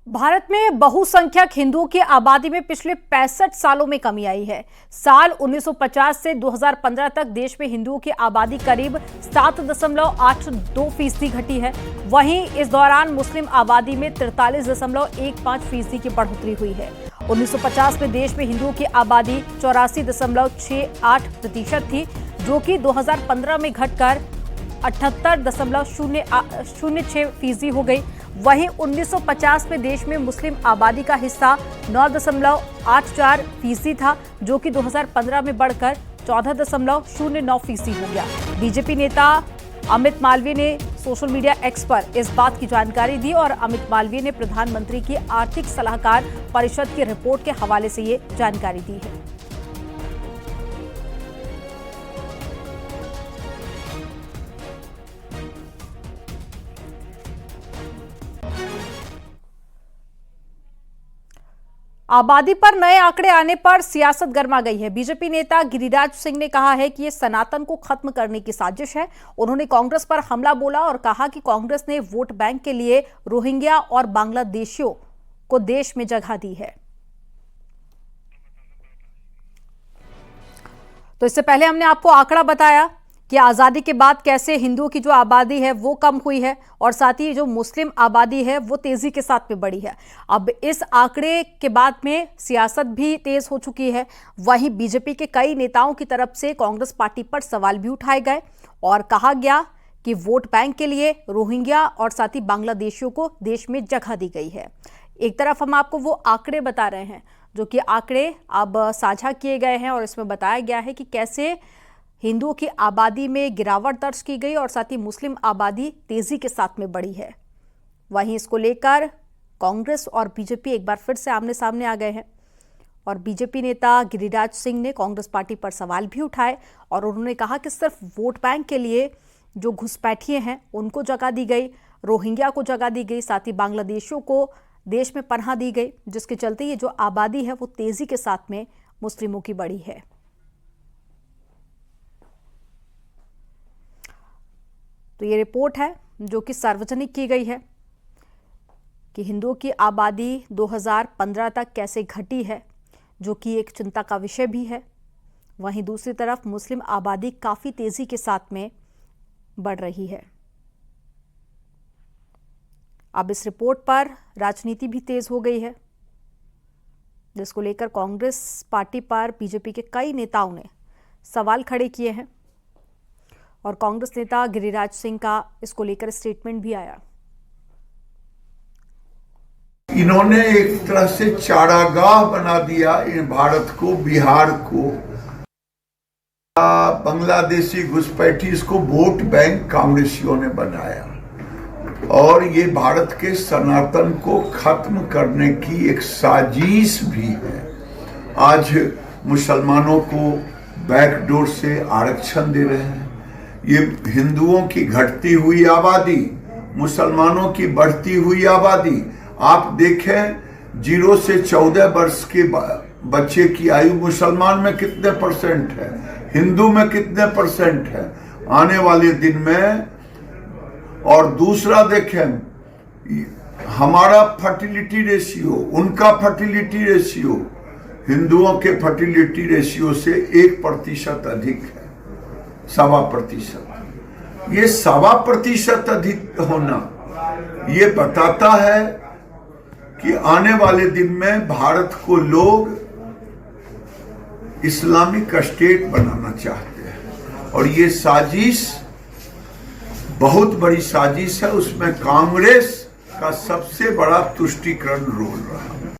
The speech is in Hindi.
भारत में बहुसंख्यक हिंदुओं की आबादी में पिछले 65 सालों में कमी आई है। साल 1950 से 2015 तक देश में हिंदुओं की आबादी करीब 7.82% घटी है। वहीं इस दौरान मुस्लिम आबादी में 43.15% की बढ़ोतरी हुई है। 1950 में देश में हिंदुओं की आबादी 84.68% थी, जो कि 2015 में घटकर 78.06% हो गई। वहीं 1950 में देश में मुस्लिम आबादी का हिस्सा 9.84% था, जो कि 2015 में बढ़कर 14.09% हो गया। बीजेपी नेता अमित मालवीय ने सोशल मीडिया एक्स पर इस बात की जानकारी दी और अमित मालवीय ने प्रधानमंत्री की आर्थिक सलाहकार परिषद की रिपोर्ट के हवाले से ये जानकारी दी है। आबादी पर नए आंकड़े आने पर सियासत गर्मा गई है। बीजेपी नेता गिरिराज सिंह ने कहा है कि ये सनातन को खत्म करने की साजिश है। उन्होंने कांग्रेस पर हमला बोला और कहा कि कांग्रेस ने वोट बैंक के लिए रोहिंग्या और बांग्लादेशियों को देश में जगह दी है। तो इससे पहले हमने आपको आंकड़ा बताया कि आज़ादी के बाद कैसे हिंदुओं की जो आबादी है वो कम हुई है और साथ ही जो मुस्लिम आबादी है वो तेजी के साथ में बढ़ी है। अब इस आंकड़े के बाद में सियासत भी तेज हो चुकी है। वहीं बीजेपी के कई नेताओं की तरफ से कांग्रेस पार्टी पर सवाल भी उठाए गए और कहा गया कि वोट बैंक के लिए रोहिंग्या और साथ ही बांग्लादेशियों को देश में जगह दी गई है। एक तरफ हम आपको वो आंकड़े बता रहे हैं जो कि आंकड़े अब साझा किए गए हैं और इसमें बताया गया है कि कैसे हिंदुओं की आबादी में गिरावट दर्ज की गई और साथ ही मुस्लिम आबादी तेजी के साथ में बढ़ी है। वहीं इसको लेकर कांग्रेस और बीजेपी एक बार फिर से आमने सामने आ गए हैं और बीजेपी नेता गिरिराज सिंह ने कांग्रेस पार्टी पर सवाल भी उठाए और उन्होंने कहा कि सिर्फ वोट बैंक के लिए जो घुसपैठिए हैं उनको जगह दी गई, रोहिंग्या को जगह दी गई, साथ ही बांग्लादेशियों को देश में पनाह दी गई, जिसके चलते ये जो आबादी है वो तेजी के साथ में मुस्लिमों की बढ़ी है। तो ये रिपोर्ट है जो कि सार्वजनिक की गई है कि हिंदुओं की आबादी 2015 तक कैसे घटी है, जो कि एक चिंता का विषय भी है। वहीं दूसरी तरफ मुस्लिम आबादी काफ़ी तेज़ी के साथ में बढ़ रही है। अब इस रिपोर्ट पर राजनीति भी तेज हो गई है, जिसको लेकर कांग्रेस पार्टी पर बीजेपी के कई नेताओं ने सवाल खड़े किए हैं और कांग्रेस नेता गिरिराज सिंह का इसको लेकर स्टेटमेंट भी आया। इन्होंने एक तरह से चारागाह बना दिया इन भारत को, बिहार को। बांग्लादेशी घुसपैठी इसको वोट बैंक कांग्रेसियों ने बनाया और ये भारत के सनातन को खत्म करने की एक साजिश भी है। आज मुसलमानों को बैकडोर से आरक्षण दे रहे हैं। ये हिंदुओं की घटती हुई आबादी, मुसलमानों की बढ़ती हुई आबादी। आप देखें 0 से 14 वर्ष के बच्चे की आयु मुसलमान में कितने परसेंट है, हिंदू में कितने परसेंट है आने वाले दिन में। और दूसरा देखें हमारा फर्टिलिटी रेशियो, उनका फर्टिलिटी रेशियो हिंदुओं के फर्टिलिटी रेशियो से 1% अधिक है, 1.25%। ये 1.25% अधिक होना ये बताता है कि आने वाले दिन में भारत को लोग इस्लामिक स्टेट बनाना चाहते हैं और ये साजिश बहुत बड़ी साजिश है। उसमें कांग्रेस का सबसे बड़ा तुष्टीकरण रोल रहा।